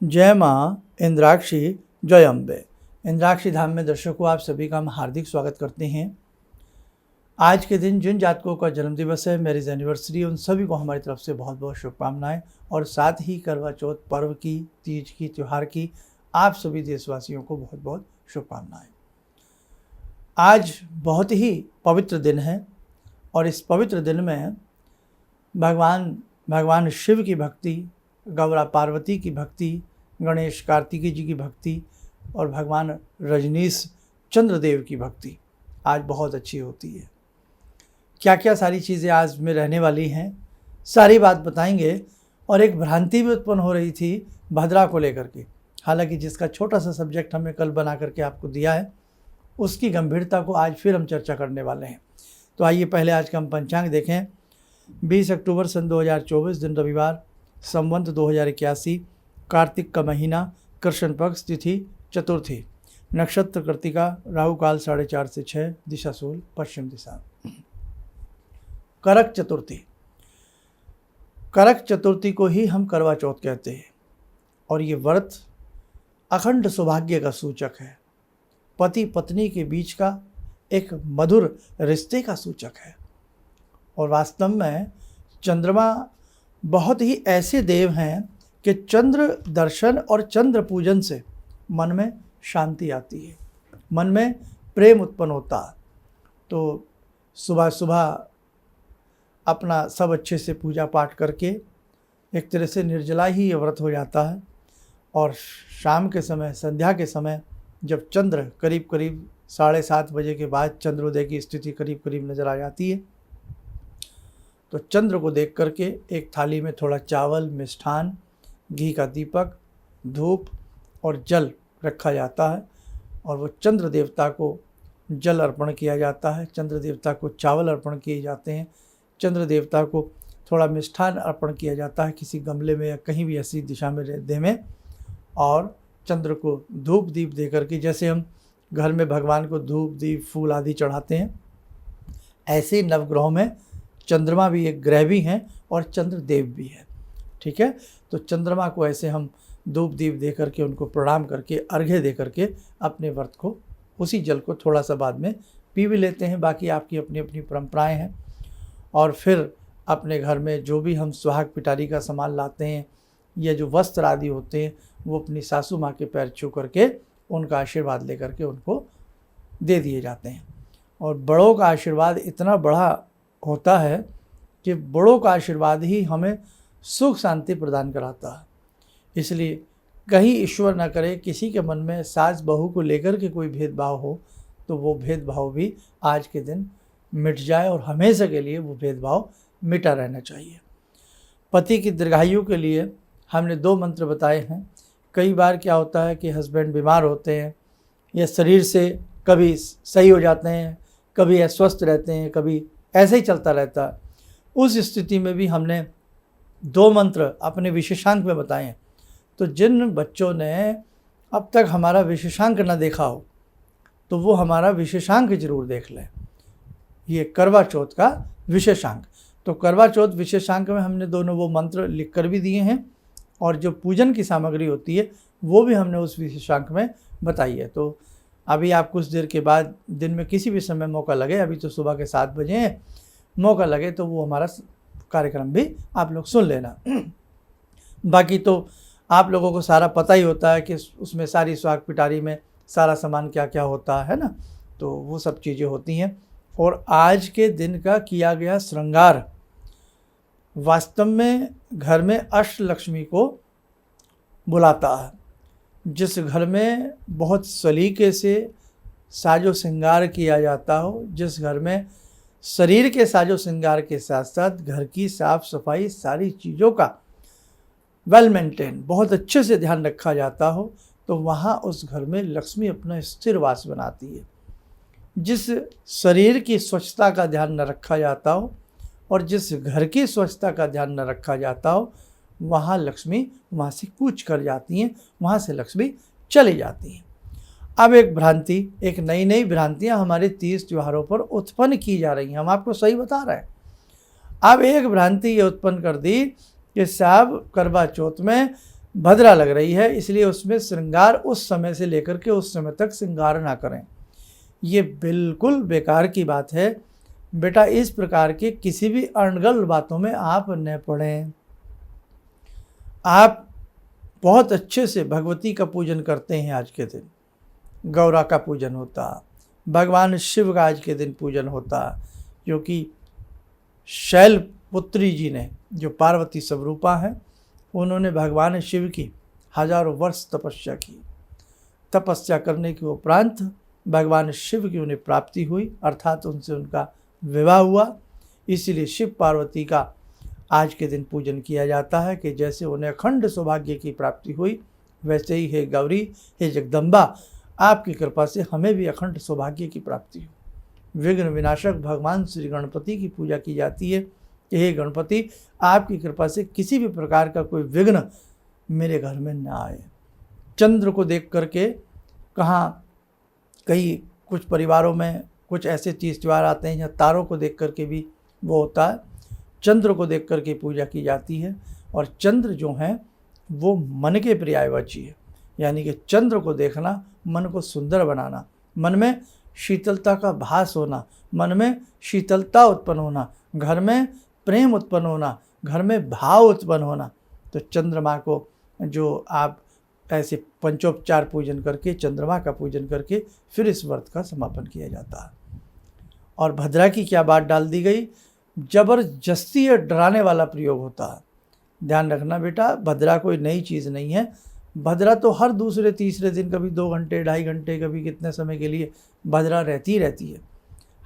जय माँ इंद्राक्षी, जय अम्बे। इंद्राक्षी धाम में दर्शकों, आप सभी का हम हार्दिक स्वागत करते हैं। आज के दिन जिन जातकों का जन्म दिवस है, मैरिज एनिवर्सरी, उन सभी को हमारी तरफ से बहुत बहुत शुभकामनाएं। और साथ ही करवा चौथ पर्व की, तीज की, त्यौहार की आप सभी देशवासियों को बहुत बहुत शुभकामनाएं। आज बहुत ही पवित्र दिन है और इस पवित्र दिन में भगवान शिव की भक्ति, गौरा पार्वती की भक्ति, गणेश कार्तिकी जी की भक्ति और भगवान रजनीश चंद्रदेव की भक्ति आज बहुत अच्छी होती है। क्या क्या सारी चीज़ें आज में रहने वाली हैं, सारी बात बताएंगे। और एक भ्रांति भी उत्पन्न हो रही थी भद्रा को लेकर के, हालांकि जिसका छोटा सा सब्जेक्ट हमने कल बना करके आपको दिया है, उसकी गंभीरता को आज फिर हम चर्चा करने वाले हैं। तो आइए पहले आज का हम पंचांग देखें। 20 अक्टूबर सन 2024, दिन रविवार, संवत 2081, कार्तिक का महीना, कृष्ण पक्ष, तिथि चतुर्थी, नक्षत्र कृतिका, राहु काल 4:30 से 6, दिशा सूल पश्चिम दिशा। करक चतुर्थी, करक चतुर्थी को ही हम करवा चौथ कहते हैं और ये व्रत अखंड सौभाग्य का सूचक है, पति पत्नी के बीच का एक मधुर रिश्ते का सूचक है। और वास्तव में चंद्रमा बहुत ही ऐसे देव हैं कि चंद्र दर्शन और चंद्र पूजन से मन में शांति आती है, मन में प्रेम उत्पन्न होता है। तो सुबह सुबह अपना सब अच्छे से पूजा पाठ करके एक तरह से निर्जला ही ये व्रत हो जाता है। और शाम के समय, संध्या के समय, जब चंद्र करीब 7:30 बजे के बाद चंद्रोदय की स्थिति करीब नज़र आ जाती है, तो चंद्र को देख करके एक थाली में थोड़ा चावल, मिष्ठान, घी का दीपक, धूप और जल रखा जाता है और वो चंद्र देवता को जल अर्पण किया जाता है, चंद्र देवता को चावल अर्पण किए जाते हैं, चंद्र देवता को थोड़ा मिष्ठान अर्पण किया जाता है किसी गमले में या कहीं भी ऐसी दिशा में दे में। और चंद्र को धूप दीप दे करके, जैसे हम घर में भगवान को धूप दीप फूल आदि चढ़ाते हैं, ऐसे नवग्रहों में चंद्रमा भी एक ग्रह भी हैं और चंद्र देव भी है। ठीक है, तो चंद्रमा को ऐसे हम धूप दीप दे करके, उनको प्रणाम करके, अर्घ्य दे करके अपने व्रत को, उसी जल को थोड़ा सा बाद में पी भी लेते हैं। बाकी आपकी अपनी अपनी परंपराएं हैं। और फिर अपने घर में जो भी हम सुहाग पिटारी का सामान लाते हैं या जो वस्त्र आदि होते हैं, वो अपनी सासू माँ के पैर छू करके उनका आशीर्वाद ले करके उनको दे दिए जाते हैं। और बड़ों का आशीर्वाद इतना बड़ा होता है कि बड़ों का आशीर्वाद ही हमें सुख शांति प्रदान कराता है। इसलिए कहीं ईश्वर न करे किसी के मन में सास बहू को लेकर के कोई भेदभाव हो, तो वो भेदभाव भी आज के दिन मिट जाए और हमेशा के लिए वो भेदभाव मिटा रहना चाहिए। पति की दीर्घायु के लिए हमने 2 मंत्र बताए हैं। कई बार क्या होता है कि हस्बैंड बीमार होते हैं या शरीर से कभी सही हो जाते हैं, कभी अस्वस्थ रहते हैं, कभी ऐसे ही चलता रहता है। उस स्थिति में भी हमने 2 मंत्र अपने विशेषांक में बताए हैं। तो जिन बच्चों ने अब तक हमारा विशेषांक न देखा हो, तो वो हमारा विशेषांक जरूर देख लें। ये करवा चौथ का विशेषांक, तो करवा चौथ विशेषांक में हमने दोनों वो मंत्र लिख कर भी दिए हैं और जो पूजन की सामग्री होती है वो भी हमने उस विशेषांक में बताई है। तो अभी आप कुछ देर के बाद दिन में किसी भी समय मौका लगे, अभी तो सुबह के 7 बजे हैं, मौका लगे तो वो हमारा कार्यक्रम भी आप लोग सुन लेना। बाकी तो आप लोगों को सारा पता ही होता है कि उसमें सारी सुहाग पिटारी में सारा सामान क्या क्या होता है ना, तो वो सब चीज़ें होती हैं। और आज के दिन का किया गया श्रृंगार वास्तव में घर में अष्टलक्ष्मी को बुलाता है। जिस घर में बहुत सलीके से साजो श्रृंगार किया जाता हो, जिस घर में शरीर के साजो श्रृंगार के साथ साथ घर की साफ सफाई, सारी चीज़ों का वेल मेंटेन, बहुत अच्छे से ध्यान रखा जाता हो, तो वहाँ उस घर में लक्ष्मी अपना स्थिर वास बनाती है। जिस शरीर की स्वच्छता का ध्यान न रखा जाता हो और जिस घर की स्वच्छता का ध्यान न रखा जाता हो, वहाँ लक्ष्मी वहाँ से कूच कर जाती हैं, वहाँ से लक्ष्मी चली जाती हैं। अब एक नई भ्रांतियाँ हमारे तीज त्योहारों पर उत्पन्न की जा रही हैं। हम आपको सही बता रहे हैं। अब एक भ्रांति ये उत्पन्न कर दी कि साहब करवा चौथ में भद्रा लग रही है, इसलिए उसमें श्रृंगार उस समय से लेकर के उस समय तक श्रृंगार ना करें। ये बिल्कुल बेकार की बात है बेटा। इस प्रकार के किसी भी अनर्गल बातों में आप न पड़ें। आप बहुत अच्छे से भगवती का पूजन करते हैं। आज के दिन गौरा का पूजन होता, भगवान शिव का आज के दिन पूजन होता, क्योंकि शैलपुत्री जी ने, जो पार्वती स्वरूपा हैं, उन्होंने भगवान शिव की हजारों वर्ष तपस्या की। तपस्या करने के उपरांत भगवान शिव की उन्हें प्राप्ति हुई, अर्थात उनसे उनका विवाह हुआ। इसीलिए शिव पार्वती का आज के दिन पूजन किया जाता है कि जैसे उन्हें अखंड सौभाग्य की प्राप्ति हुई, वैसे ही हे गौरी, हे जगदम्बा, आपकी कृपा से हमें भी अखंड सौभाग्य की प्राप्ति हो। विघ्न विनाशक भगवान श्री गणपति की पूजा की जाती है कि हे गणपति, आपकी कृपा से किसी भी प्रकार का कोई विघ्न मेरे घर में न आए। चंद्र को देख करके कई कुछ परिवारों में कुछ ऐसे तीज त्यौहार आते हैं जहाँ तारों को देख करके भी वो होता है। चंद्र को देख करके पूजा की जाती है, और चंद्र जो हैं वो मन के पर्यायवाची है, यानी कि चंद्र को देखना, मन को सुंदर बनाना, मन में शीतलता का भास होना, मन में शीतलता उत्पन्न होना, घर में प्रेम उत्पन्न होना, घर में भाव उत्पन्न होना। तो चंद्रमा को जो आप ऐसे पंचोपचार पूजन करके, चंद्रमा का पूजन करके फिर इस व्रत का समापन किया जाता है। और भद्रा की क्या बात डाल दी गई, जबरदस्ती या डराने वाला प्रयोग होता है। ध्यान रखना बेटा, भद्रा कोई नई चीज़ नहीं है। भद्रा तो हर दूसरे तीसरे दिन, कभी 2 घंटे 2.5 घंटे, कभी कितने समय के लिए भद्रा रहती है।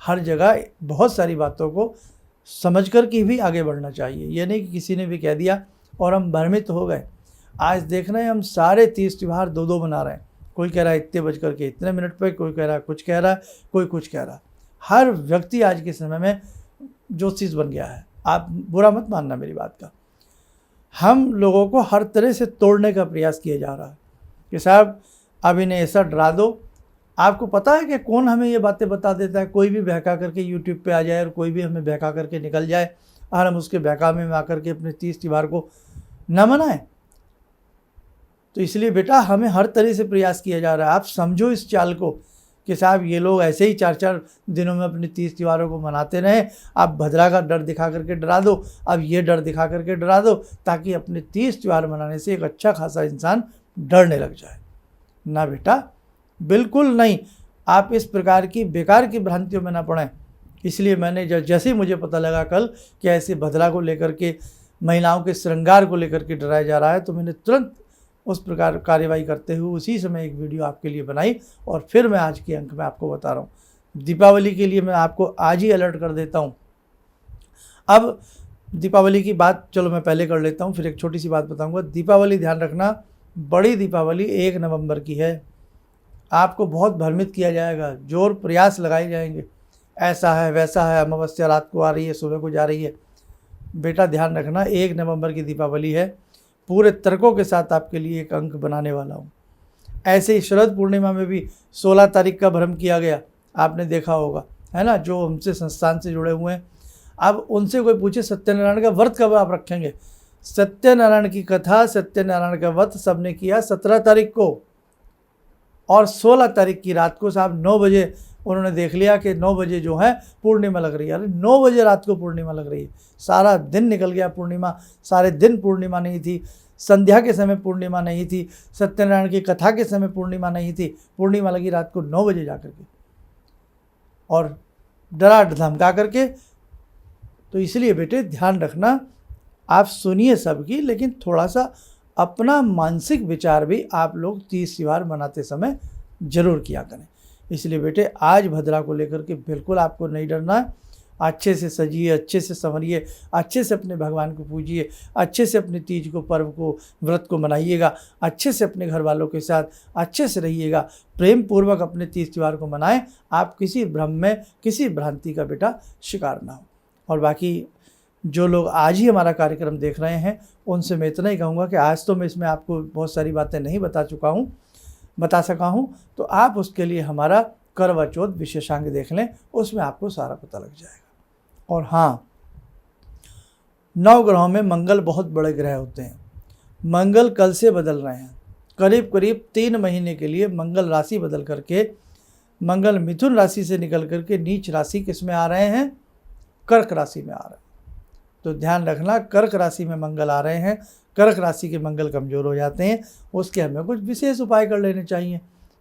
हर जगह बहुत सारी बातों को समझ कर के भी आगे बढ़ना चाहिए। ये नहीं कि किसी ने भी कह दिया और हम भ्रमित हो गए। आज देख रहे हैं हम सारे तीज त्यौहार 2-2 मना रहे हैं। कोई कह रहा है इतने बज करके इतने मिनट पर, कोई कह रहा है कुछ कह रहा है, कोई कुछ कह रहा है। हर व्यक्ति आज के समय में ज्योतिष बन गया है। आप बुरा मत मानना मेरी बात का। हम लोगों को हर तरह से तोड़ने का प्रयास किया जा रहा है कि साहब अब इन्हें ऐसा डरा दो। आपको पता है कि कौन हमें ये बातें बता देता है? कोई भी बहका करके यूट्यूब पे आ जाए और कोई भी हमें बहका करके निकल जाए और हम उसके बहकावे में आकर के अपने तीज त्यौहार को न मनाएं। तो इसलिए बेटा हमें हर तरह से प्रयास किया जा रहा है। आप समझो इस चाल को कि साहब ये लोग ऐसे ही 4-4 दिनों में अपने तीज त्योहारों को मनाते रहें। आप भद्रा का डर दिखा करके डरा दो, अब ये डर दिखा करके डरा दो, ताकि अपने तीज त्यौहार मनाने से एक अच्छा खासा इंसान डरने लग जाए। ना बेटा, बिल्कुल नहीं। आप इस प्रकार की बेकार की भ्रांतियों में ना पड़ें। इसलिए मैंने जैसे ही मुझे पता लगा कल कि ऐसे भद्रा को लेकर के, महिलाओं के श्रृंगार को लेकर के डराया जा रहा है, तो मैंने तुरंत उस प्रकार कार्यवाही करते हुए उसी समय एक वीडियो आपके लिए बनाई और फिर मैं आज के अंक में आपको बता रहा हूँ। दीपावली के लिए मैं आपको आज ही अलर्ट कर देता हूँ। अब दीपावली की बात चलो मैं पहले कर लेता हूँ, फिर एक छोटी सी बात बताऊँगा। दीपावली ध्यान रखना, बड़ी दीपावली 1 नवंबर की है। आपको बहुत भ्रमित किया जाएगा, जोर प्रयास लगाए जाएंगे, ऐसा है वैसा है, अमावस्या रात को आ रही है, सुबह को जा रही है। बेटा ध्यान रखना, 1 नवंबर की दीपावली है। पूरे तर्कों के साथ आपके लिए एक अंक बनाने वाला हूँ। ऐसे ही शरद पूर्णिमा में भी 16 तारीख का भ्रम किया गया, आपने देखा होगा, है ना, जो हमसे संस्थान से जुड़े हुए हैं। अब उनसे कोई पूछे सत्यनारायण का व्रत कब आप रखेंगे? सत्यनारायण की कथा, सत्यनारायण का व्रत सबने किया 17 तारीख को, और 16 तारीख की रात को साहब 9 बजे उन्होंने देख लिया कि 9 बजे जो है पूर्णिमा लग रही है। अरे 9 बजे रात को पूर्णिमा लग रही है, सारा दिन निकल गया पूर्णिमा, सारे दिन पूर्णिमा नहीं थी, संध्या के समय पूर्णिमा नहीं थी, सत्यनारायण की कथा के समय पूर्णिमा नहीं थी, पूर्णिमा लगी रात को 9 बजे जा करके, और डरा धमका करके। तो इसलिए बेटे ध्यान रखना, आप सुनिए सबकी, लेकिन थोड़ा सा अपना मानसिक विचार भी आप लोग तीज त्योहार मनाते समय जरूर किया करें। इसलिए बेटे आज भद्रा को लेकर के बिल्कुल आपको नहीं डरना है। अच्छे से सजिए, अच्छे से संवरिए, अच्छे से अपने भगवान को पूजिए, अच्छे से अपने तीज को, पर्व को, व्रत को मनाइएगा, अच्छे से अपने घर वालों के साथ अच्छे से रहिएगा, प्रेम पूर्वक अपने तीज त्यौहार को मनाएं। आप किसी भ्रम में, किसी भ्रांति का बेटा शिकार ना हो। और बाकी जो लोग आज ही हमारा कार्यक्रम देख रहे हैं उनसे मैं इतना ही कहूँगा कि आज तो मैं इसमें आपको बहुत सारी बातें नहीं बता सका हूँ, तो आप उसके लिए हमारा करवा चौथ विशेषांग देख लें, उसमें आपको सारा पता लग जाएगा। और हाँ, 9 ग्रहों में मंगल बहुत बड़े ग्रह होते हैं, मंगल कल से बदल रहे हैं। करीब करीब 3 महीने के लिए मंगल राशि बदल करके मंगल मिथुन राशि से निकल करके नीच राशि किस में आ रहे हैं? कर्क राशि में आ रहे हैं। तो ध्यान रखना, कर्क राशि में मंगल आ रहे हैं, कर्क राशि के मंगल कमज़ोर हो जाते हैं, उसके हमें कुछ विशेष उपाय कर लेने चाहिए।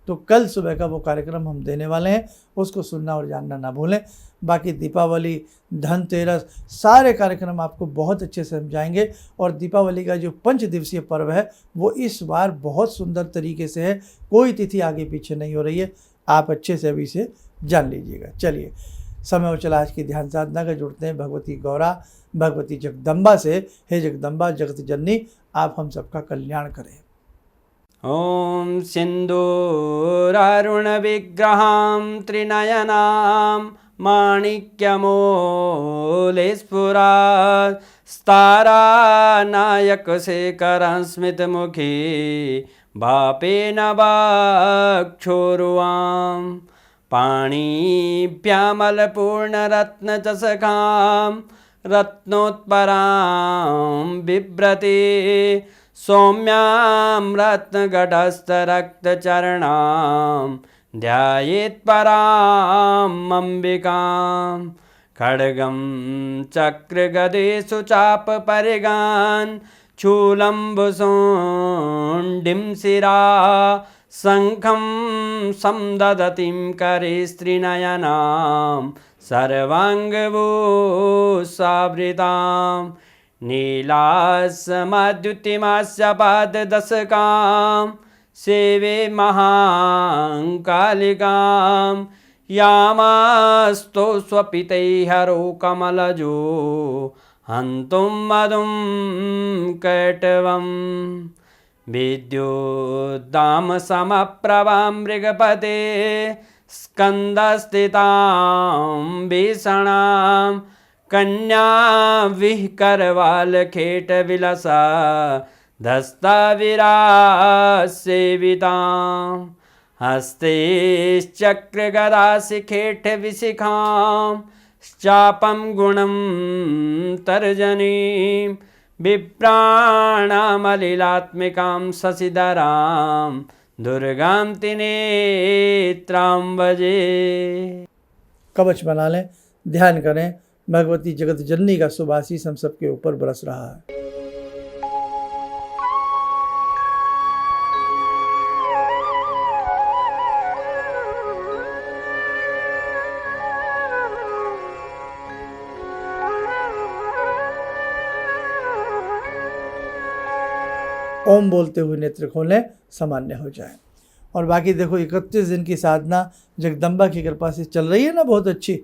तो कल सुबह का वो कार्यक्रम हम देने वाले हैं, उसको सुनना और जानना ना भूलें। बाकी दीपावली, धनतेरस, सारे कार्यक्रम आपको बहुत अच्छे से समझाएंगे। और दीपावली का जो 5 दिवसीय पर्व है वो इस बार बहुत सुंदर तरीके से है, कोई तिथि आगे पीछे नहीं हो रही है, आप अच्छे से अभी से जान लीजिएगा। चलिए, समय और चला आज की ध्यान साधना का जुड़ते हैं भगवती गौरा, भगवती जगदम्बा से। हे जगदम्बा, जगत जननी, आप हम सबका कल्याण करें। ॐ सिन्दूरारुणविग्रहां त्रिनयनां माणिक्यमूलस्फुरात् स्तारानायकशेखरं स्मितमुखी भापेन वक्षोरुवां पाणिभ्यामलपूर्णरत्नचषकां रत्नोत्परां बिभ्रति सौम्यां रत्नगटस्थरक्तचरणां ध्यायेत्पराम् अम्बिकां खड्गं चक्रगदेषु चापपरिगान् शूलम्बुशोण्डिं शिरा शङ्खं संदधतीं करे स्त्रीनयनां सर्वाङ्गभूषावृतां नीलासमद्युतिमास्य पाददशकां सेवे महाकालिकां यामास्तो स्वपितैहरो कमलजो हन्तुं मधुं कैटवं विद्युद्दामसमप्रभां मृगपते स्कन्दस्थितां भीषणां कन्या विहकरवालखेटविलसा धस्ताविरासेवितां हस्तैश्चक्रगदाशिखेटविशिखां चापं गुणं तर्जनीं विप्राणामलिलात्मिकां शशिधरां दुर्गां त्रिनेत्रां भजे। कवच बना लें, ध्यान करें, भगवती जगत जननी का शुभ आशीष हम सबके ऊपर बरस रहा है। ओम बोलते हुए नेत्र खोलें, सामान्य हो जाए। और बाकी देखो, 31 दिन की साधना जगदम्बा की कृपा से चल रही है ना, बहुत अच्छी।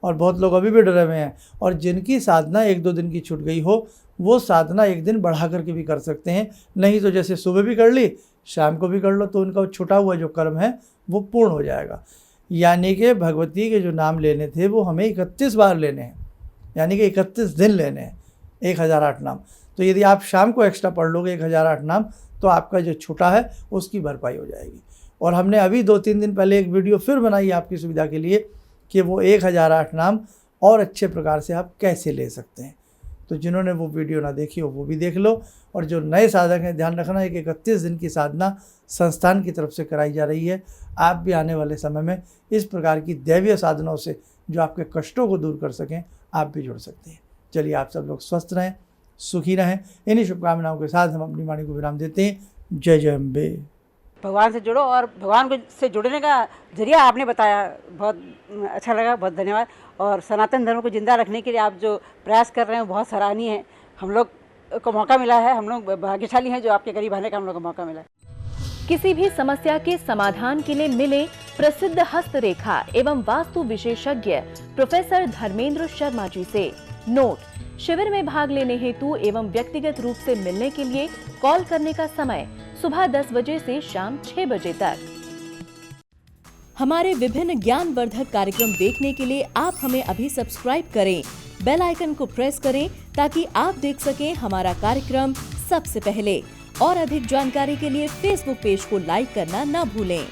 और बहुत लोग अभी भी डरे हुए हैं, और जिनकी साधना 1-2 दिन की छूट गई हो, वो साधना एक दिन बढ़ा करके भी कर सकते हैं। नहीं तो जैसे सुबह भी कर ली, शाम को भी कर लो, तो उनका छूटा हुआ जो कर्म है वो पूर्ण हो जाएगा। यानी कि भगवती के जो नाम लेने थे वो हमें 31 बार लेने हैं, यानी कि 31 दिन लेने हैं, 1008 नाम। तो यदि आप शाम को एक्स्ट्रा पढ़ लोगे 1008 नाम, तो आपका जो छूटा है उसकी भरपाई हो जाएगी। और हमने अभी 2-3 दिन पहले एक वीडियो फिर बनाई आपकी सुविधा के लिए कि वो 1008 नाम और अच्छे प्रकार से आप कैसे ले सकते हैं। तो जिन्होंने वो वीडियो ना देखी हो वो भी देख लो। और जो नए साधक हैं, ध्यान रखना है कि 31 दिन की साधना संस्थान की तरफ से कराई जा रही है। आप भी आने वाले समय में इस प्रकार की दैवीय साधनों से जो आपके कष्टों को दूर कर सकें, आप भी जुड़ सकते हैं। चलिए, आप सब लोग स्वस्थ रहें, सुखी रहें। इन्हीं शुभकामनाओं के साथ हम अपनी वाणी को विराम देते हैं। जय जय अम्बे। भगवान से जुड़ो, और भगवान को से जुड़ने का जरिया आपने बताया, बहुत अच्छा लगा, बहुत धन्यवाद। और सनातन धर्म को जिंदा रखने के लिए आप जो प्रयास कर रहे हैं बहुत सराहनीय है। हम लोग को मौका मिला है, हम लोग भाग्यशाली हैं जो आपके करीब आने का हम लोग को मौका मिला है। किसी भी समस्या के समाधान के लिए मिले प्रसिद्ध हस्तरेखा एवं वास्तु विशेषज्ञ प्रोफेसर धर्मेंद्र शर्मा जी से। नोट: शिविर में भाग लेने हेतु एवं व्यक्तिगत रूप से मिलने के लिए कॉल करने का समय सुबह 10 बजे से शाम 6 बजे तक। हमारे विभिन्न ज्ञानवर्धक कार्यक्रम देखने के लिए आप हमें अभी सब्सक्राइब करें, बेल आइकन को प्रेस करें ताकि आप देख सकें हमारा कार्यक्रम सबसे पहले। और अधिक जानकारी के लिए फेसबुक पेज को लाइक करना न भूलें।